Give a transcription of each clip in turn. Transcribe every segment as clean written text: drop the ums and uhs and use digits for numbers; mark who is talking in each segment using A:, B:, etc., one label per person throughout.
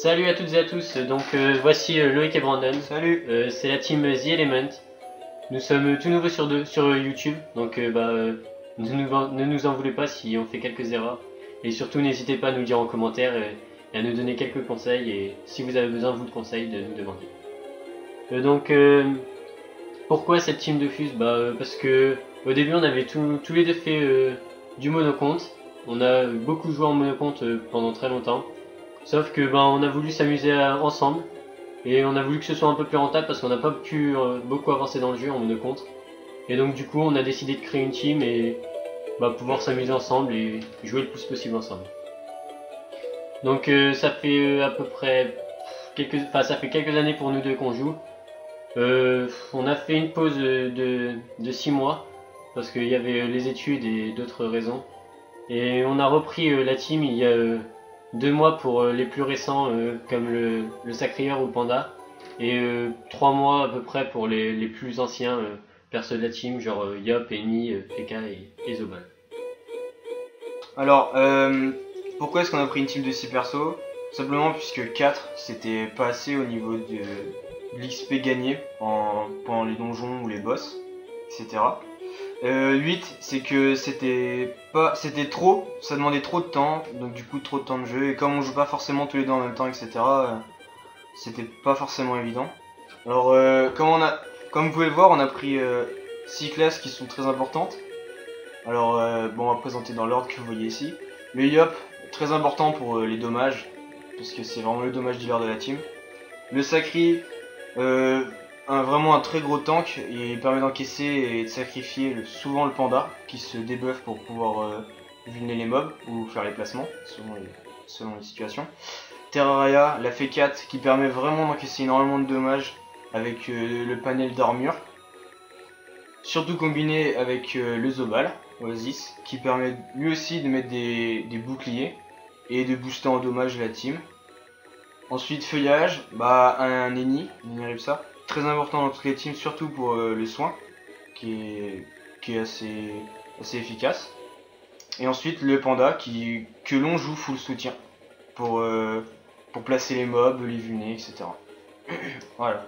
A: Salut à toutes et à tous, donc voici Loïc et Brandon.
B: Salut.
A: C'est la team The Element. Nous sommes tout nouveaux sur YouTube, donc ne nous en voulez pas si on fait quelques erreurs. Et surtout n'hésitez pas à nous dire en commentaire et à nous donner quelques conseils, et si vous avez besoin vous de conseils, de nous demander. Pourquoi cette team de Fuse? Parce que au début on avait tous les deux fait du monocompte. On a beaucoup joué en monocompte pendant très longtemps. Sauf que on a voulu s'amuser ensemble et on a voulu que ce soit un peu plus rentable parce qu'on n'a pas pu beaucoup avancer dans le jeu en monocompte. Et donc du coup on a décidé de créer une team et pouvoir s'amuser ensemble et jouer le plus possible ensemble. Donc ça fait à peu près ça fait quelques années pour nous deux qu'on joue. On a fait une pause de 6 mois parce qu'il y avait les études et d'autres raisons. Et on a repris la team il y a 2 mois pour les plus récents comme le Sacrieur ou le Panda, et 3 mois à peu près pour les plus anciens persos de la team, genre Yop, Amy, Feka et Zobal.
B: Alors, pourquoi est-ce qu'on a pris une team de 6 persos? Simplement puisque 4 c'était pas assez au niveau de l'XP gagné pendant les donjons ou les boss, etc. 8 c'est que c'était trop, ça demandait trop de temps, donc du coup trop de temps de jeu, et comme on joue pas forcément tous les deux en même temps, etc. C'était pas forcément évident. Alors comme vous pouvez le voir, on a pris 6 classes qui sont très importantes. Alors on va présenter dans l'ordre que vous voyez ici. Le Yop, très important pour les dommages, parce que c'est vraiment le dommage d'hiver de la team. Le Sacri, vraiment un très gros tank, et il permet d'encaisser et de sacrifier souvent le Panda qui se débuffe pour pouvoir vulner les mobs ou faire les placements selon les situations. Terraria, la F4 qui permet vraiment d'encaisser énormément de dommages avec le panel d'armure, surtout combiné avec le Zobal Oasis qui permet lui aussi de mettre des boucliers et de booster en dommages la team. Ensuite Feuillage, un Eni, ça très important dans toutes les teams, surtout pour le soin qui est assez efficace. Et ensuite le Panda que l'on joue full soutien pour placer les mobs, les vulner, etc. Voilà.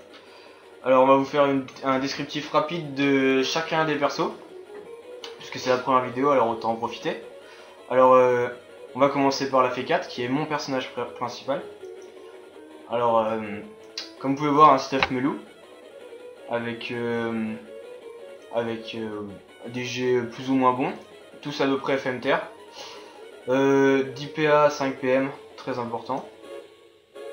B: Alors on va vous faire un descriptif rapide de chacun des persos, puisque c'est la première vidéo, alors autant en profiter. Alors on va commencer par la F4 qui est mon personnage principal. Alors comme vous pouvez voir, un stuff melou avec des jets plus ou moins bons, tous à peu près FMTR. 10 PA, 5 PM, très important.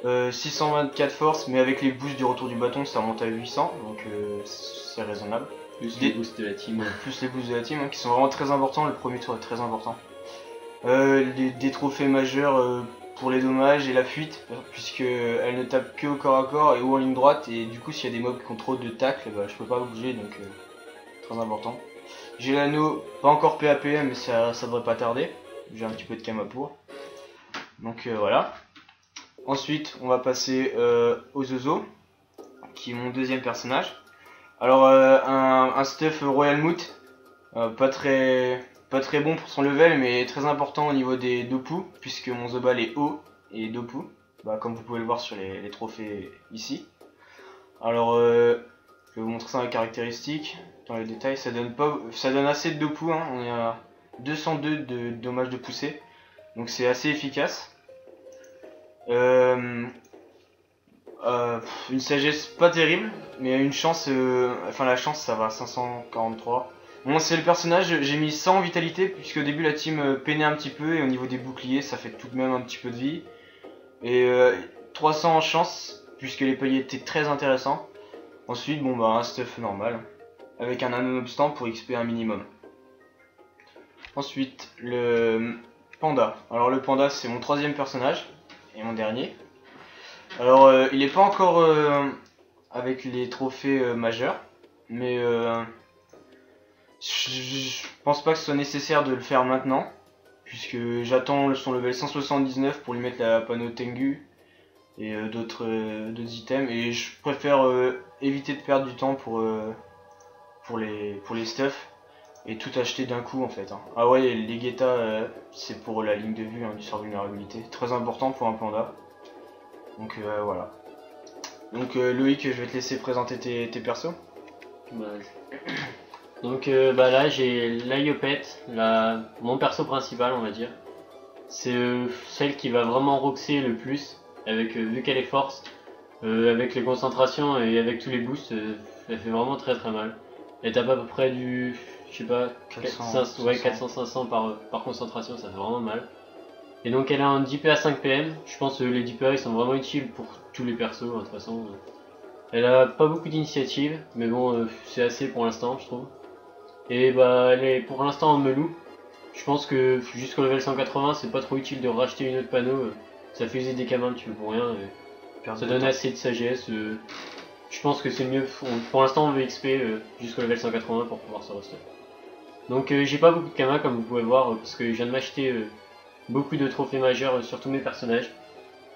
B: 624 force, mais avec les boosts du retour du bâton ça monte à 800, donc c'est raisonnable.
A: Plus les boosts de la team.
B: Plus les boosts de la team, qui sont vraiment très importants. Le premier tour est très important. Des trophées majeurs pour les dommages et la fuite, puisque elle ne tape que au corps à corps et ou en ligne droite, et du coup s'il y a des mobs qui ont trop de tacle, je peux pas bouger, donc très important. J'ai l'anneau, pas encore PAPM, mais ça devrait pas tarder. J'ai un petit peu de kama pour. Donc voilà. Ensuite, on va passer au Zozo, qui est mon deuxième personnage. Alors, un stuff Royal Moot, pas très bon pour son level, mais très important au niveau des Dopu, puisque mon Zobal est haut et Dopu, comme vous pouvez le voir sur les trophées ici. Alors, je vais vous montrer ça dans les caractéristiques, dans les détails. Ça donne assez de Dopu, hein. On est à 202 de dommages de poussée, donc c'est assez efficace. Une sagesse pas terrible, mais une chance, la chance ça va à 543. Bon, c'est le personnage, j'ai mis 100 en vitalité, puisque au début la team peinait un petit peu, et au niveau des boucliers ça fait tout de même un petit peu de vie. Et 300 en chance, puisque les paliers étaient très intéressants. Ensuite, un stuff normal, avec un non-obstant pour XP un minimum. Ensuite, le Panda. Alors le Panda c'est mon troisième personnage, et mon dernier. Alors il n'est pas encore avec les trophées majeurs, mais je pense pas que ce soit nécessaire de le faire maintenant, puisque j'attends son level 179 pour lui mettre la panneau Tengu et d'autres items, et je préfère éviter de perdre du temps pour les stuffs et tout acheter d'un coup en fait. Ah ouais, les Guetta c'est pour la ligne de vue du sort vulnérabilité, très important pour un Panda. Donc voilà. Donc Loïc, je vais te laisser présenter tes persos.
A: Bah, donc là j'ai l'Iopet, mon perso principal on va dire. C'est celle qui va vraiment roxer le plus, avec vu qu'elle est force, avec les concentrations et avec tous les boosts, elle fait vraiment très très mal. Elle tape à peu près du, je sais pas, 400-500 par concentration, ça fait vraiment mal. Et donc elle a un 10 PA 5 PM, je pense que les 10 PA ils sont vraiment utiles pour tous les persos de toute façon. Elle a pas beaucoup d'initiative, mais bon c'est assez pour l'instant je trouve. Et bah elle est pour l'instant en melou. Je pense que jusqu'au level 180 c'est pas trop utile de racheter une autre panneau, ça fait user des camins un petit peu pour rien. Ça donne assez de sagesse, je pense que c'est mieux, pour l'instant on veut XP jusqu'au level 180 pour pouvoir se rester. Donc j'ai pas beaucoup de kamas comme vous pouvez voir parce que je viens de m'acheter beaucoup de trophées majeurs sur tous mes personnages.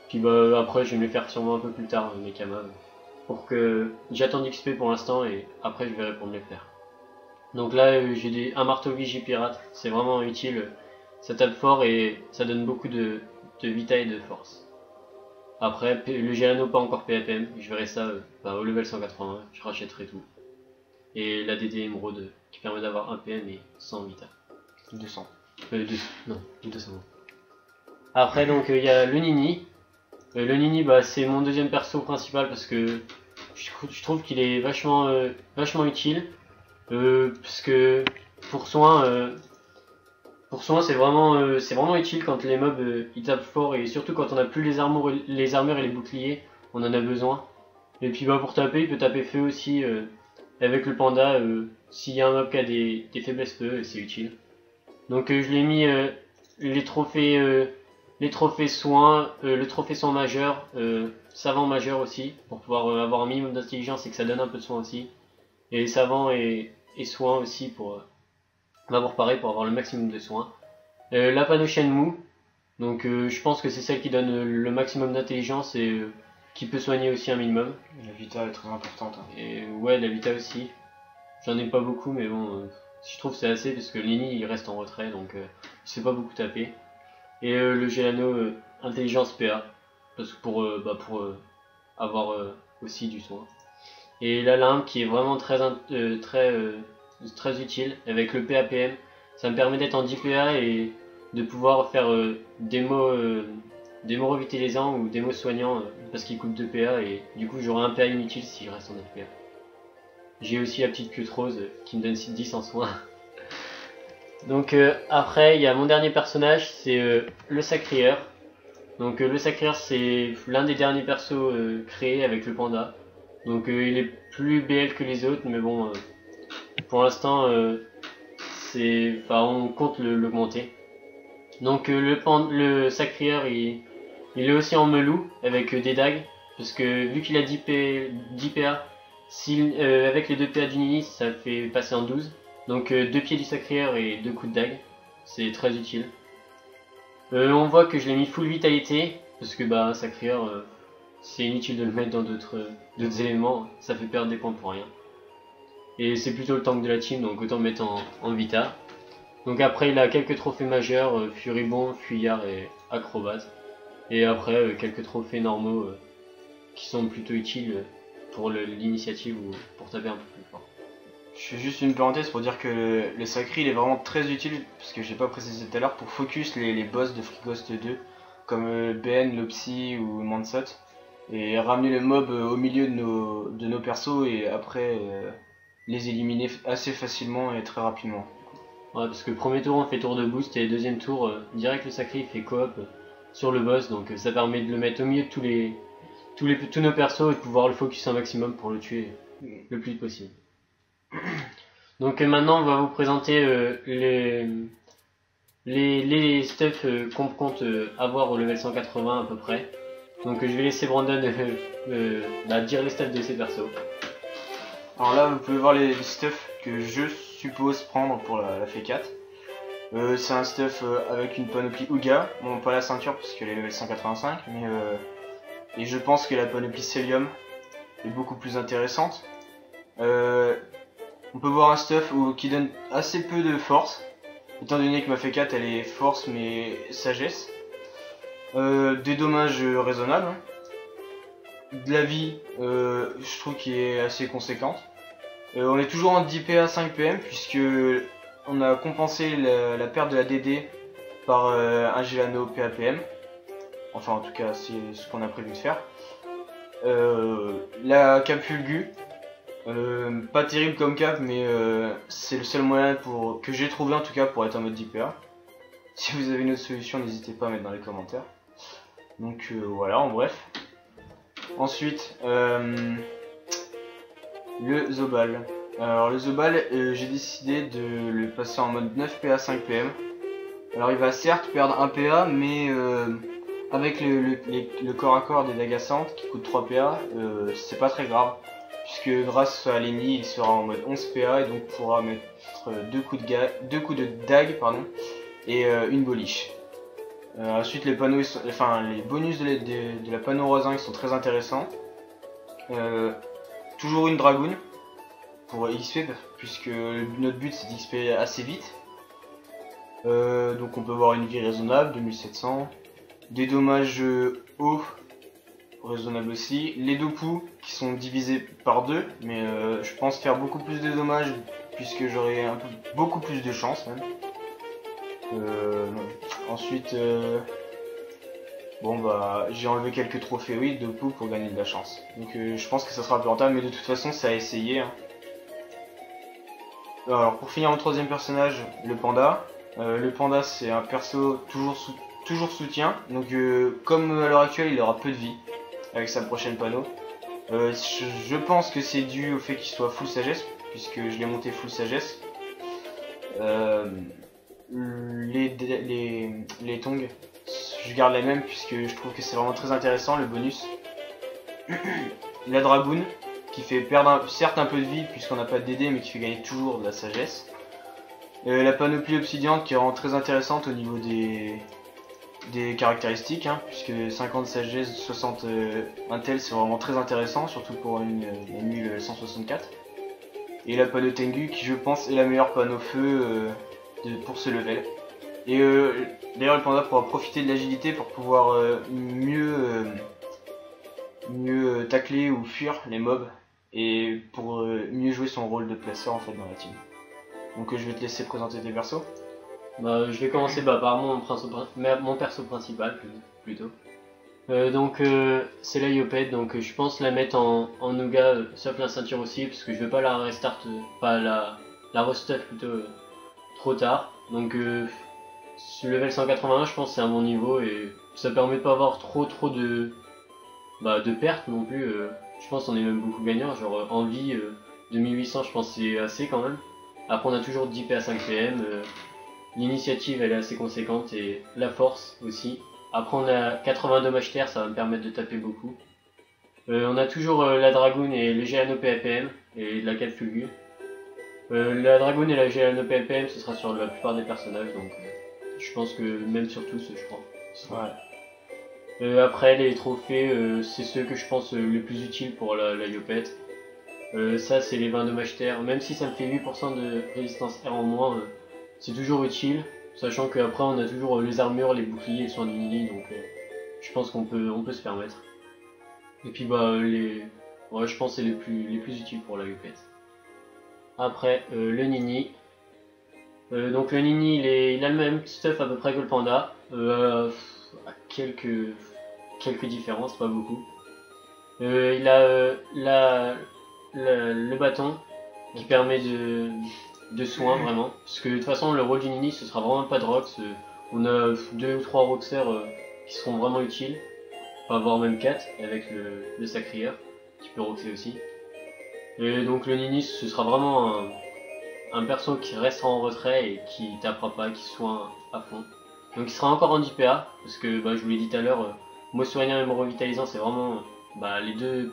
A: Puis bah après je vais me les faire sûrement un peu plus tard mes kamas pour que j'attends d'XP pour l'instant et après je verrai pour me les faire. Donc là j'ai un marteau vigie pirate, c'est vraiment utile, ça tape fort et ça donne beaucoup de vita et de force. Après le Gérano pas encore PAPM, je verrai ça au level 180, je rachèterai tout. Et la DD émeraude qui permet d'avoir 1 PM et 100 vita.
B: 200.
A: Non, 200. Après donc il y a le Nini. Le Nini bah, c'est mon deuxième perso principal parce que je trouve qu'il est vachement utile. Parce que pour soin c'est vraiment utile quand les mobs ils tapent fort et surtout quand on a plus les armures et les boucliers, on en a besoin. Et puis bah pour taper, il peut taper feu aussi avec le panda s'il y a un mob qui a des faiblesses feu, c'est utile. Donc je l'ai mis les trophées soins, le trophée soin majeur, savant majeur aussi, pour pouvoir avoir un minimum d'intelligence et que ça donne un peu de soin aussi. Et savant et soin aussi pour pareil pour avoir le maximum de soins. La panneau Shenmue, donc je pense que c'est celle qui donne le maximum d'intelligence et qui peut soigner aussi un minimum.
B: La vita est très importante. Hein.
A: Et ouais, la vita aussi. J'en ai pas beaucoup, mais bon, je trouve c'est assez parce que Lini il reste en retrait donc il se fait pas beaucoup taper. Et le Gelano intelligence PA, parce que pour avoir aussi du soin. Et la limbe qui est vraiment très utile avec le PAPM, ça me permet d'être en 10 PA et de pouvoir faire des mots revitalisants ou des mots soignants parce qu'ils coûtent 2 PA et du coup j'aurai un PA inutile si je reste en 9 PA. J'ai aussi la petite queue rose qui me donne 10 en soin. Donc après il y a mon dernier personnage, c'est le Sacrieur. Donc le Sacrieur c'est l'un des derniers persos créés avec le panda. Donc il est plus BL que les autres, mais bon, pour l'instant, on compte l'augmenter. Donc le Sacrieur, il est aussi en melou avec des dagues, parce que vu qu'il a 10 PA, avec les 2 PA du Nini, ça fait passer en 12. Donc 2 pieds du Sacrieur et 2 coups de dague, c'est très utile. On voit que je l'ai mis full vitalité, parce que bah Sacrieur... c'est inutile de le mettre dans d'autres éléments, ça fait perdre des points pour rien. Et c'est plutôt le tank de la team, donc autant le mettre en vita. Donc après il a quelques trophées majeurs, Furibond, Fuyard et Acrobate. Et après quelques trophées normaux qui sont plutôt utiles pour l'initiative ou pour taper un peu plus fort.
B: Je fais juste une parenthèse pour dire que le Sacri il est vraiment très utile, parce que j'ai pas précisé tout à l'heure, pour focus les boss de Freeghost 2, comme Ben, Lopsy ou Mansot. Et ramener le mob au milieu de nos persos et après les éliminer assez facilement et très rapidement.
A: Ouais, parce que premier tour on fait tour de boost et deuxième tour direct le Sacré il fait coop sur le boss, donc ça permet de le mettre au milieu de tous nos persos et de pouvoir le focus un maximum pour le tuer le plus vite possible. Donc maintenant on va vous présenter les stuff qu'on compte avoir au level 180 à peu près. Donc je vais laisser Brandon dire les stuff de ses persos.
B: Alors là vous pouvez voir les stuff que je suppose prendre pour la F4. C'est un stuff avec une panoplie Ouga, bon pas la ceinture parce qu'elle est level 185, mais et je pense que la panoplie Celium est beaucoup plus intéressante. On peut voir un stuff qui donne assez peu de force, étant donné que ma F4 elle est force mais sagesse. Des dommages raisonnables, de la vie, je trouve qu'il est assez conséquente. On est toujours en 10 PA 5 PM puisque on a compensé la perte de la DD par un Gelano PAPM. Enfin en tout cas c'est ce qu'on a prévu de faire. La cape Fulgu, pas terrible comme cap mais c'est le seul moyen que j'ai trouvé en tout cas pour être en mode 10 PA. Si vous avez une autre solution n'hésitez pas à mettre dans les commentaires. Donc voilà en bref. Ensuite le Zobal. Alors le Zobal j'ai décidé de le passer en mode 9 PA 5 PM. Alors il va certes perdre 1 PA mais avec le corps à corps des Dagassantes qui coûte 3 PA c'est pas très grave. Puisque grâce à Lenny il sera en mode 11 PA et donc pourra mettre deux coups de dague pardon, et une boliche. Ensuite les panneaux, les bonus de la panneau rosin sont très intéressants. Toujours une dragoon pour XP puisque notre but c'est d'XP assez vite. Donc on peut avoir une vie raisonnable, 2700. Des dommages hauts, raisonnable aussi. Les Dopu qui sont divisés par 2, mais je pense faire beaucoup plus de dommages puisque j'aurai beaucoup plus de chance même. Ensuite, bon bah j'ai enlevé quelques trophées oui de Dopu pour gagner de la chance. Donc je pense que ça sera plus rentable, mais de toute façon c'est à essayer. Hein. Alors pour finir mon troisième personnage, le panda. Le panda c'est un perso toujours soutien, donc comme à l'heure actuelle il aura peu de vie avec sa prochaine panneau. Je pense que c'est dû au fait qu'il soit full sagesse, puisque je l'ai monté full sagesse. Les tongs, je garde les mêmes puisque je trouve que c'est vraiment très intéressant le bonus. La dragoon qui fait perdre certes un peu de vie puisqu'on n'a pas de DD mais qui fait gagner toujours de la sagesse. La panoplie obsidiante qui est vraiment très intéressante au niveau des caractéristiques, hein, puisque 50 sagesse, 60 intel c'est vraiment très intéressant, surtout pour une mule 164. Et la panneau Tengu qui je pense est la meilleure panneau feu pour ce level. Et d'ailleurs le panda pourra profiter de l'agilité pour pouvoir mieux tacler ou fuir les mobs et pour mieux jouer son rôle de placeur en fait dans la team. Donc je vais te laisser présenter tes persos.
A: Bah, je vais commencer par mon perso principal plutôt. Donc c'est la Yopette, donc je pense la mettre en nougat sauf la ceinture aussi parce que je veux pas la restart, pas la restuff plutôt trop tard. Donc level 181 je pense c'est un bon niveau et ça permet de pas avoir trop de pertes non plus. Je pense qu'on est même beaucoup gagnant, genre en vie 2800 je pense c'est assez quand même. Après on a toujours 10 PA 5 PM, l'initiative elle est assez conséquente et la force aussi. Après on a 80 dommages terre, ça va me permettre de taper beaucoup. On a toujours la dragoon et le Gelano PAPM et la 4 Fulgu. La dragoon et la Gelano PAPM ce sera sur la plupart des personnages donc je pense que même sur tous je crois. Ouais. Après les trophées c'est ceux que je pense les plus utiles pour la Yopette. Ça c'est les 20 dommages terre, même si ça me fait 8% de résistance R en moins, c'est toujours utile, sachant qu'après on a toujours les armures, les boucliers, les soins d'inili, donc je pense qu'on peut se permettre. Et puis ouais, je pense que c'est les plus utiles pour la Yopette. Après le Nini. Donc le Nini il a le même stuff à peu près que le panda, à quelques différences, pas beaucoup. Il a le bâton qui permet de soin vraiment, parce que de toute façon le rôle du Nini ce sera vraiment pas de Rox, on a 2 ou 3 Roxers qui seront vraiment utiles, enfin voire même 4 avec le Sacrieur qui peut Roxer aussi. Et donc le Nini ce sera vraiment un perso qui restera en retrait et qui tapera pas, qui soigne à fond. Donc il sera encore en 10 PA, parce que je vous l'ai dit tout à l'heure, mot soignant et mot revitalisant c'est vraiment les deux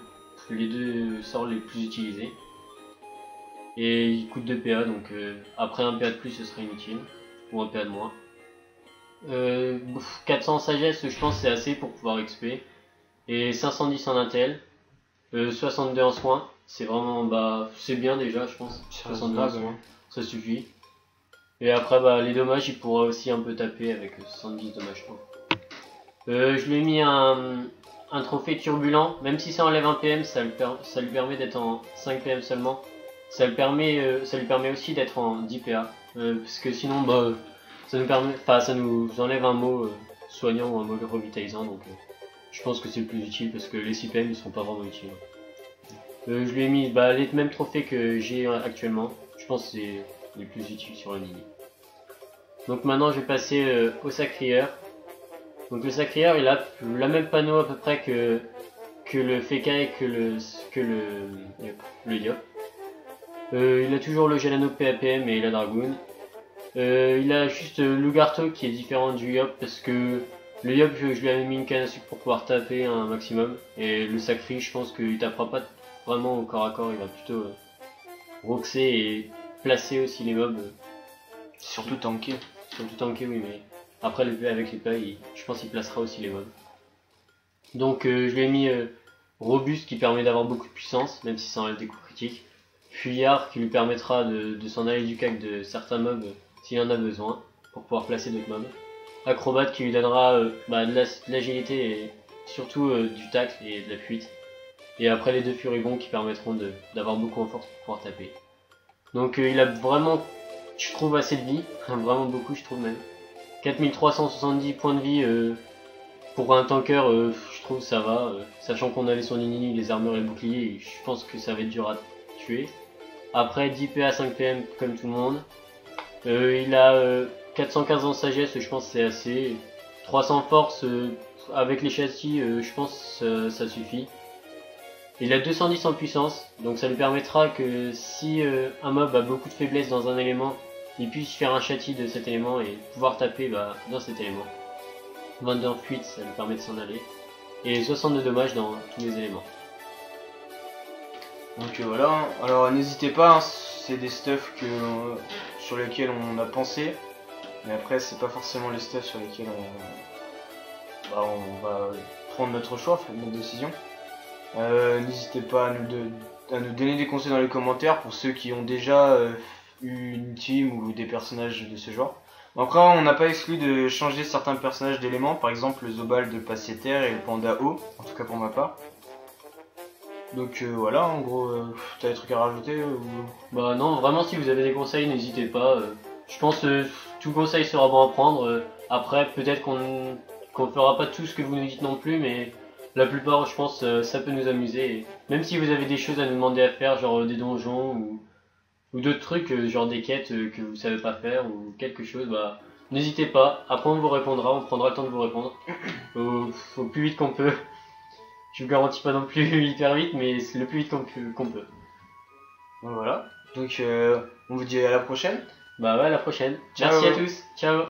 A: sorts les plus utilisés. Et il coûte 2 PA, donc après un PA de plus ce serait inutile, ou un PA de moins. 400 sagesse je pense c'est assez pour pouvoir XP. Et 510 en intel, 62 en soins, c'est vraiment c'est bien déjà je pense. 62 en soins, ça suffit. Et après les dommages il pourra aussi un peu taper avec 70 dommages. Je lui ai mis un un trophée turbulent, même si ça enlève un PM, ça lui permet d'être en 5 PM seulement. Ça lui permet aussi d'être en 10 PA, parce que sinon bah ça nous enlève un mot soignant ou un mot revitalisant, donc je pense que c'est le plus utile parce que les 6 PM ils seront pas vraiment utiles. Je lui ai mis les mêmes trophées que j'ai actuellement, je pense que c'est les plus utiles sur la ligne. Donc maintenant je vais passer au sacrieur. Donc le sacrieur il a la même panneau à peu près que le Feka et que le Yop. Il a toujours le Gelano PAPM et la Dragoon. Il a juste l'Ugarto qui est différent du Yop parce que le Yop je lui avais mis une canne à sucre pour pouvoir taper un maximum. Et le Sacri je pense qu'il tapera pas vraiment au corps à corps, il va plutôt roxer et placer aussi les mobs.
B: Surtout tanker.
A: Surtout tanker oui, mais après avec les PA je pense qu'il placera aussi les mobs. Donc je lui ai mis Robuste qui permet d'avoir beaucoup de puissance même si ça enlève des coups critiques. Fuyard qui lui permettra de s'en aller du cac de certains mobs s'il en a besoin pour pouvoir placer d'autres mobs. Acrobate qui lui donnera de l'agilité et surtout du tacle et de la fuite. Et après les deux furibonds qui permettront d'avoir beaucoup en force pour pouvoir taper. Donc il a vraiment, je trouve, assez de vie, vraiment beaucoup je trouve même. 4370 points de vie pour un tanker, je trouve ça va, sachant qu'on avait son inini, les armures et le bouclier, je pense que ça va être dur à tuer. Après 10 PA 5 PM comme tout le monde. Il a 415 en sagesse, je pense que c'est assez. 300 force avec les châssis, je pense que ça suffit. Il a 210 en puissance, donc ça lui permettra que si un mob a beaucoup de faiblesse dans un élément, il puisse faire un châssis de cet élément et pouvoir taper dans cet élément. 22 en fuite, ça lui permet de s'en aller. Et 60 de dommages dans tous les éléments.
B: Donc voilà, alors n'hésitez pas, hein, c'est des stuffs sur lesquels on a pensé, mais après c'est pas forcément les stuffs sur lesquels on va prendre notre choix, faire notre décision. N'hésitez pas à nous donner des conseils dans les commentaires pour ceux qui ont déjà eu une team ou des personnages de ce genre. Après on n'a pas exclu de changer certains personnages d'éléments, par exemple le Zobal de Passieterre et le Panda O, en tout cas pour ma part. Donc voilà, en gros, t'as des trucs à rajouter
A: Bah non, vraiment si vous avez des conseils, n'hésitez pas. Je pense que tout conseil sera bon à prendre. Après, peut-être qu'on fera pas tout ce que vous nous dites non plus, mais la plupart, je pense, ça peut nous amuser. Et même si vous avez des choses à nous demander à faire, genre des donjons ou d'autres trucs, genre des quêtes que vous savez pas faire ou quelque chose, bah n'hésitez pas. Après, on vous répondra, on prendra le temps de vous répondre au plus vite qu'on peut. Je vous garantis pas non plus hyper vite, mais c'est le plus vite qu'on peut.
B: Voilà. Donc on vous dit à la prochaine.
A: Bah ouais, à la prochaine.
B: Ciao.
A: Merci à tous. Ciao.